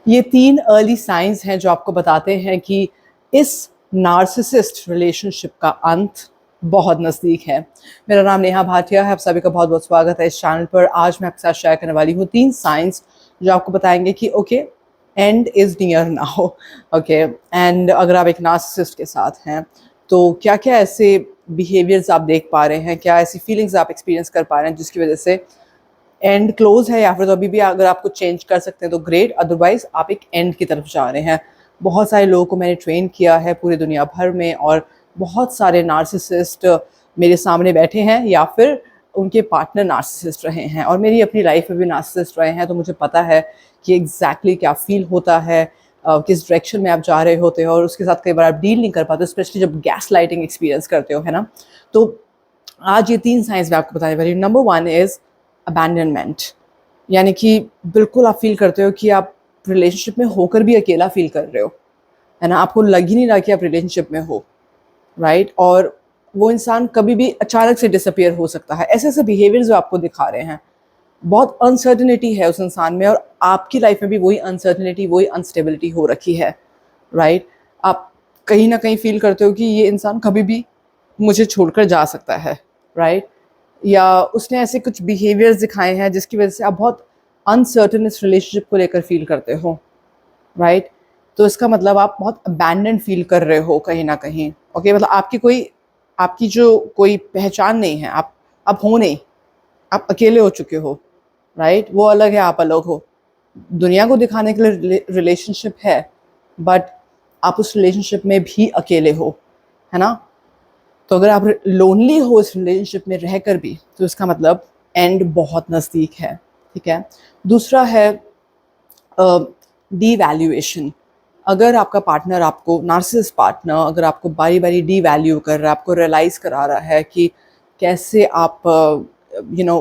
ये 3 early signs हैं जो आपको बताते हैं कि इस नार्सिसिस्ट रिलेशनशिप का अंत बहुत नज़दीक है। मेरा नाम नेहा भाटिया है, आप सभी का बहुत बहुत स्वागत है इस चैनल पर। आज मैं आपके साथ शेयर करने वाली हूँ 3 साइंस जो आपको बताएंगे कि okay, and is near now. Okay, and अगर आप एक नार्सिसिस्ट के साथ हैं तो क्या क्या ऐसे बिहेवियर्स आप देख पा रहे हैं, क्या ऐसी फीलिंग्स आप एक्सपीरियंस कर पा रहे हैं जिसकी वजह से एंड क्लोज है, या फिर तो अभी भी अगर आपको चेंज कर सकते हैं तो ग्रेट, अदरवाइज आप एक एंड की तरफ जा रहे हैं। बहुत सारे लोगों को मैंने ट्रेन किया है पूरी दुनिया भर में, और बहुत सारे नार्सिसिस्ट मेरे सामने बैठे हैं या फिर उनके पार्टनर नार्सिसिस्ट रहे हैं, और मेरी अपनी लाइफ में भी नार्सिसिस्ट रहे हैं। तो मुझे पता है कि एग्जैक्टली क्या फील होता है, किस डायरेक्शन में आप जा रहे होते हो, और उसके साथ कई बार आप डील नहीं कर पाते, स्पेशली जब गैस लाइटिंग एक्सपीरियंस करते हो, है ना। तो आज ये 3 साइंस मैं आपको बताने वाली हूँ। नंबर 1 इज़ अबैंडनमेंट, यानी कि बिल्कुल आप फील करते हो कि आप रिलेशनशिप में होकर भी अकेला फील कर रहे हो, है ना। आपको लग ही नहीं रहा कि आप रिलेशनशिप में हो, राइट। और वो इंसान कभी भी अचानक से डिसअपियर हो सकता है। ऐसे ऐसे बिहेवियर्स जो आपको दिखा रहे हैं, बहुत अनसर्टिनिटी है उस इंसान में, और आपकी लाइफ में भी वही अनसर्टिनिटी, वही अनस्टेबिलिटी हो रखी है, राइट। आप कहीं ना कहीं फील करते हो कि ये इंसान कभी भी मुझे छोड़कर जा सकता है, राइट। या उसने ऐसे कुछ बिहेवियर्स दिखाए हैं जिसकी वजह से आप बहुत अनसर्टन इस रिलेशनशिप को लेकर फील करते हो, राइट। तो इसका मतलब आप बहुत अबैंडन फील कर रहे हो कहीं ना कहीं। ओके, मतलब आपकी जो कोई पहचान नहीं है, आप हो नहीं, आप अकेले हो चुके हो, राइट। वो अलग है, आप अलग हो। दुनिया को दिखाने के लिए रिलेशनशिप है, बट आप उस रिलेशनशिप में भी अकेले हो, है ना। तो अगर आप लोनली हो इस रिलेशनशिप में रहकर भी, तो इसका मतलब एंड बहुत नज़दीक है, ठीक है। दूसरा है डी वैल्यूएशन। अगर आपका पार्टनर, आपको नार्सिसिस्ट पार्टनर अगर आपको बारी बारी डी वैल्यू कर रहा है, आपको रियलाइज़ करा रहा है कि कैसे आप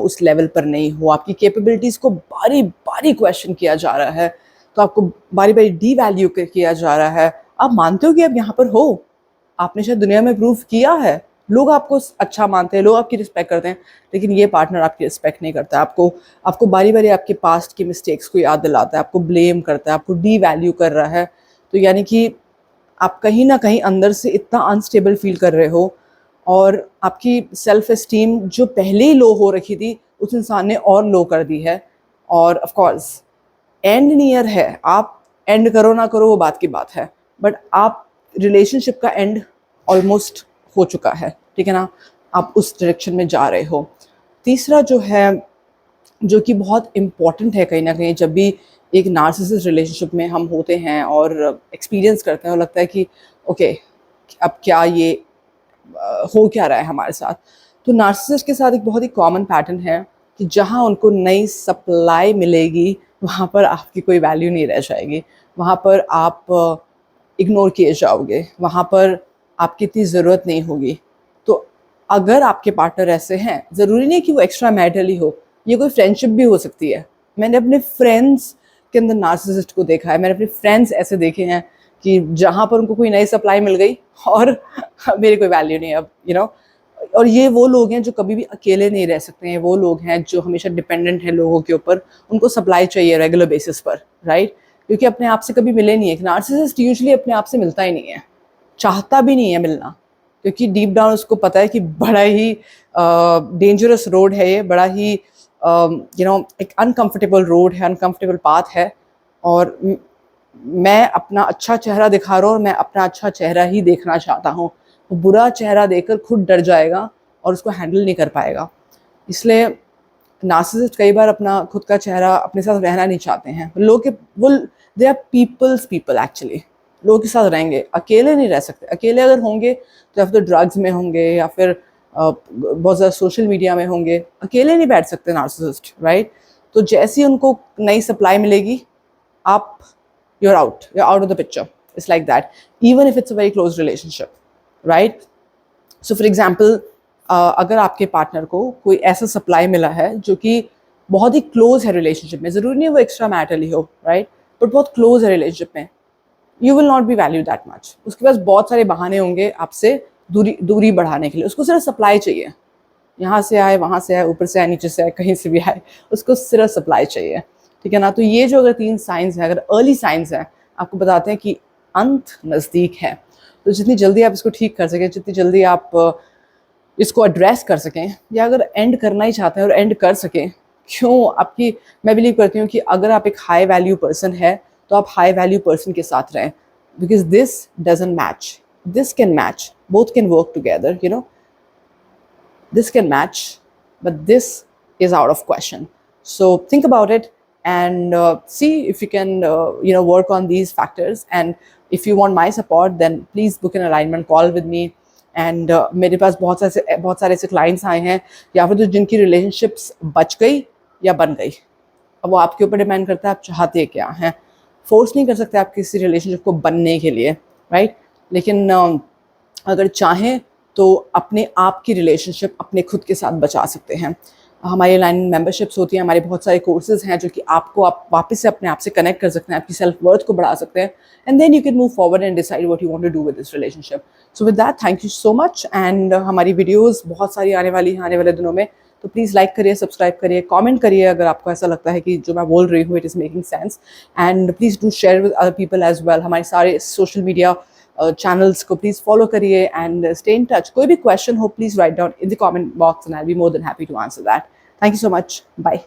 उस लेवल पर नहीं हो, आपकी कैपेबिलिटीज़ को बारी बारी क्वेश्चन किया जा रहा है, तो आपको बारी बारी डी वैल्यू किया जा रहा है। आप मानते हो कि आप यहाँ पर हो, आपने शायद दुनिया में प्रूव किया है, लोग आपको अच्छा मानते हैं, लोग आपकी रिस्पेक्ट करते हैं, लेकिन ये पार्टनर आपकी रिस्पेक्ट नहीं करता। आपको बारी बारी आपके पास्ट के मिस्टेक्स को याद दिलाता है, आपको ब्लेम करता है, आपको डी वैल्यू कर रहा है। तो यानी कि आप कहीं ना कहीं अंदर से इतना अनस्टेबल फील कर रहे हो, और आपकी सेल्फ एस्टीम जो पहले ही लो हो रखी थी, उस इंसान ने और लो कर दी है। और ऑफ कोर्स एंड नियर है, आप एंड करो ना करो वो बात की बात है, बट आप रिलेशनशिप का एंड ऑलमोस्ट हो चुका है, ठीक है ना। आप उस डायरेक्शन में जा रहे हो। तीसरा जो है, जो कि बहुत इम्पॉर्टेंट है कहीं ना कहीं, जब भी एक नार्सिसिस्ट रिलेशनशिप में हम होते हैं और एक्सपीरियंस करते हैं, और लगता है कि ओके, अब क्या ये हो क्या रहा है हमारे साथ। तो नार्सिसिस्ट के साथ एक बहुत ही कॉमन पैटर्न है कि जहाँ उनको नई सप्लाई मिलेगी, वहाँ पर आपकी कोई वैल्यू नहीं रह जाएगी, वहाँ पर आप इग्नोर किए जाओगे, वहाँ पर आपकी इतनी ज़रूरत नहीं होगी। तो अगर आपके पार्टनर ऐसे हैं, ज़रूरी नहीं कि वो एक्स्ट्रा मैरिटल ही हो, ये कोई फ्रेंडशिप भी हो सकती है। मैंने अपने फ्रेंड्स के अंदर नार्सिसिस्ट को देखा है, मैंने अपने फ्रेंड्स ऐसे देखे हैं कि जहाँ पर उनको कोई नई सप्लाई मिल गई और मेरी कोई वैल्यू नहीं अब, और ये वो लोग हैं जो कभी भी अकेले नहीं रह सकते हैं, वो लोग हैं जो हमेशा डिपेंडेंट हैं लोगों के ऊपर, उनको सप्लाई चाहिए रेगुलर बेसिस पर, राइट। क्योंकि अपने आप से कभी मिले नहीं है। नार्सिसिस्ट यूजुअली अपने आप से मिलता ही नहीं है, चाहता भी नहीं है मिलना, क्योंकि डीप डाउन उसको पता है कि बड़ा ही डेंजरस रोड है ये, बड़ा ही एक अनकंफर्टेबल रोड है, अनकंफर्टेबल पाथ है। और मैं अपना अच्छा चेहरा दिखा रहा हूँ, और मैं अपना अच्छा चेहरा ही देखना चाहता हूँ। वो बुरा चेहरा देखकर खुद डर जाएगा और उसको हैंडल नहीं कर पाएगा। इसलिए नार्सिसिस्ट कई बार अपना खुद का चेहरा अपने साथ रहना नहीं चाहते हैं। लोग के वो they are peoples people actually, लोगों के साथ रहेंगे, अकेले नहीं रह सकते। अकेले अगर होंगे तो या फिर ड्रग्स में होंगे, या फिर बहुत ज़्यादा सोशल मीडिया में होंगे, अकेले नहीं बैठ सकते नार्सिसिस्ट, राइट। तो जैसे ही उनको नई सप्लाई मिलेगी, आप you're out of the picture. It's like that, even if it's a very close relationship, right? So for example, अगर आपके पार्टनर को कोई ऐसा सप्लाई मिला है जो कि बहुत ही क्लोज है रिलेशनशिप में, ज़रूरी नहीं वो एक्स्ट्रा मैरिटल ही हो, राइट, बट बहुत क्लोज है रिलेशनशिप में, you will not be value that much. उसके पास बहुत सारे बहाने होंगे आपसे दूरी बढ़ाने के लिए। उसको सिर्फ सप्लाई चाहिए, यहाँ से आए, वहाँ से आए, ऊपर से आए, नीचे से आए, कहीं से भी आए, उसको सिर्फ सप्लाई चाहिए, ठीक है ना। तो ये जो अगर 3 साइंस हैं, अगर अर्ली साइंस हैं, आपको बताते हैं कि अंत नज़दीक है। तो जितनी जल्दी आप इसको ठीक कर सकें, जितनी जल्दी आप इसको एड्रेस कर सकें, या अगर एंड करना ही चाहते हैं और एंड कर सकें, क्यों आपकी, मैं बिलीव करती हूँ कि अगर आप एक हाई वैल्यू पर्सन है तो आप हाई वैल्यू पर्सन के साथ रहें, because this doesn't match, this can match, both can work together, you know, this can match, but this is out of question. So think about it and see if you can work on these factors. And if you want my support, then please book an alignment call with me. And मेरे पास बहुत सारे ऐसे clients आए हैं, या फिर तो जिनकी relationships बच गई या बन गई। अब वो आपके ऊपर डिपेंड करता है आप चाहते क्या हैं। फोर्स नहीं कर सकते आप किसी रिलेशनशिप को बनने के लिए, राइट। लेकिन अगर चाहें तो अपने आप की रिलेशनशिप अपने खुद के साथ बचा सकते हैं। हमारी अलाइनमेंट मेंबरशिप्स होती हैं, हमारे बहुत सारे कोर्सेज हैं जो कि आपको आप वापस से अपने आप से कनेक्ट कर सकते हैं, आपकी सेल्फ वर्थ को बढ़ा सकते हैं, and then you can move forward and decide what you want to do with this relationship. So with that, thank you so much. And हमारी वीडियोज़ बहुत सारी आने वाली हैं आने वाले दिनों में, तो प्लीज़ लाइक करिए, सब्सक्राइब करिए, कमेंट करिए अगर आपको ऐसा लगता है कि जो मैं बोल रही हूँ it is making sense, and please do share with other people as well. हमारे सारे सोशल मीडिया चैनल्स को प्लीज़ फॉलो करिए एंड स्टे इन टच। कोई भी क्वेश्चन हो please write down in the comment box and I will be more than happy to answer that. Thank you so much, bye.